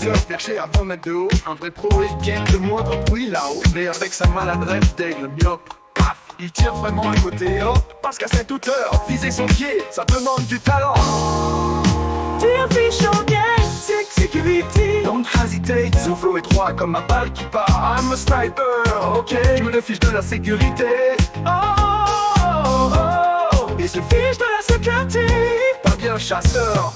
chasseur perché à 20 mètres de haut. Un vrai pro et gagne le moindre bruit là-haut. Mais avec sa maladresse d'aigle myope, paf, il tire vraiment à côté, hop. Parce qu'à cette hauteur, viser son pied, ça demande du talent. Dear fish on gang, Security, don't hesitate. Son flow est droit comme ma balle qui part. I'm a sniper, ok. Je me fiche de la sécurité. Oh, oh, oh. Il se fiche de la sécurité. Pas bien chasseur.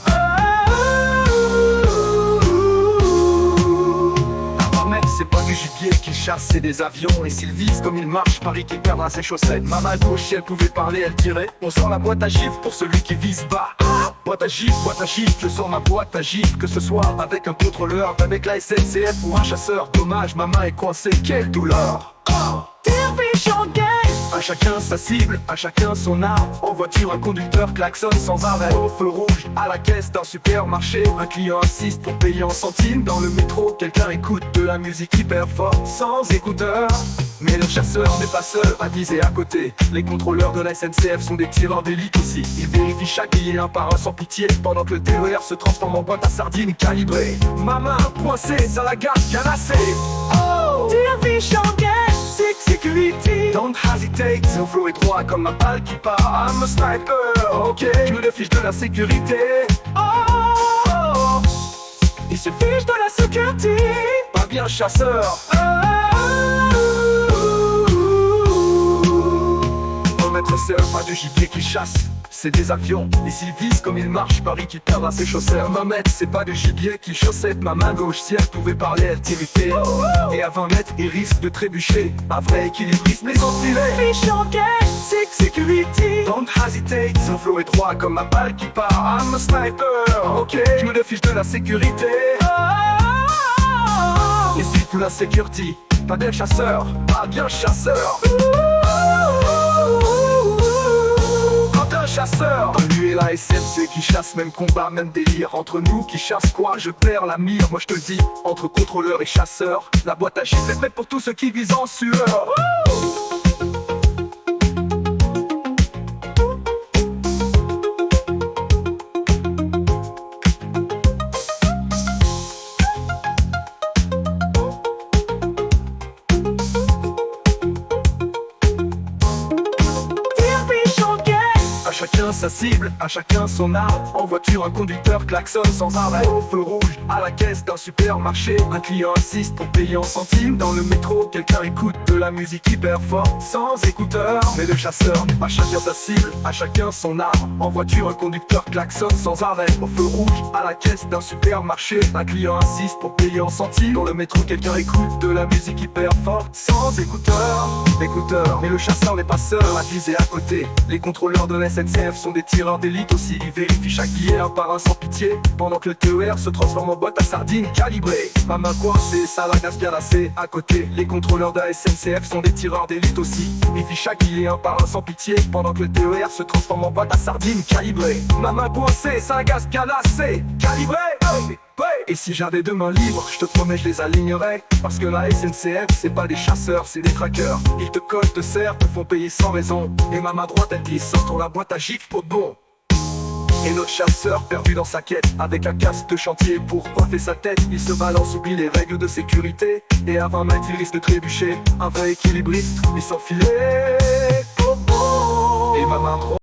C'est pas du gibier qu'il chasse, c'est des avions. Et s'il vise comme il marche, parie qu'il perdra ses chaussettes. Ma main gauche, si elle pouvait parler, elle dirait: on sort la boîte à gifles pour celui qui vise bas. Boîte à gifles, je sors ma boîte à gifles. Que ce soit avec un contrôleur, avec la SNCF ou un chasseur. Dommage, ma main est coincée, quelle douleur. dear fish on gang. À chacun sa cible, à chacun son arme. En voiture, un conducteur klaxonne sans arrêt. Au feu rouge, à la caisse d'un supermarché, un client insiste pour payer en centimes. Dans le métro, quelqu'un écoute de la musique hyper forte, sans écouteurs. Mais le chasseur n'est pas seul à viser à côté. Les contrôleurs de la SNCF sont des tireurs d'élite aussi. Ils vérifient chaque billet un par un sans pitié, pendant que le TER se transforme en boîte à sardines calibrée. Ma main coincée, ça la garde canacée. Oh, Dear fish on gang, security, don't hesitate. Son flow est droit comme ma balle qui part. I'm a sniper, ok. Je me fiche de la sécurité. Oh, oh, oh. Il se fiche de la sécurité. Pas bien chasseur. C'est pas de gibier qui chasse, c'est des avions. Et s'il vise comme il marche, parie qu'il perdra ses chaussettes. Ma mètre, c'est pas de gibier qui chaussette. Ma main gauche, si elle pouvait parler, elle t'irritait. Et à 20 mètres, il risque de trébucher. Un vrai équilibriste, mais enfilé. fish on gang, Security, don't hesitate. Son flow est droit comme ma balle qui part. I'm a sniper, ok. Je me fiche de la sécurité. Et si pour la sécurité, pas bien chasseur, pas bien chasseur. Chasseur, lui et la SNC qui chasse, même combat, même délire. Entre nous qui chasse quoi, je perds la mire. Moi je te dis, entre contrôleur et chasseur, la boîte à gifles est faite pour tous ceux qui visent en sueur. À chacun sa cible, à chacun son arme. En voiture, un conducteur klaxonne sans arrêt. Au feu rouge, à la caisse d'un supermarché, un client insiste pour payer en centimes. Dans le métro, quelqu'un écoute de la musique hyper forte, sans écouteurs. Mais le chasseur n'est pas chacun sa cible, à chacun son arme. En voiture, un conducteur klaxonne sans arrêt. Au feu rouge, à la caisse d'un supermarché, un client insiste pour payer en centimes. Dans le métro, quelqu'un écoute de la musique hyper forte, sans écouteurs. Mais le chasseur n'est pas seul à viser à côté. Les contrôleurs de la SNCF sont des tireurs d'élite aussi. Ils vérifient chaque billet un par un sans pitié, pendant que le TER se transforme en boîte à sardines calibrée. Ma main coincée, ça la gasse bien lassée. À côté, les contrôleurs de la SNCF sont des tireurs d'élite aussi. Ils vérifient chaque billet un par un sans pitié, pendant que le TER se transforme en boîte à sardines calibrée. Ma main coincée, ça gasse bien lassée. Calibrée. Et si j'avais deux mains libres, je te promets je les alignerais. Parce que la SNCF c'est pas des chasseurs, c'est des traqueurs. Ils te collent, te serrent, te font payer sans raison. Et ma main droite elle glisse, sortons la boîte à gifles pour de bon. Et notre chasseur perdu dans sa quête, avec un casque de chantier pour coiffer sa tête, il se balance, oublie les règles de sécurité. Et à 20 mètres il risque de trébucher. Un vrai équilibriste, il s'enfilait. Et ma main droite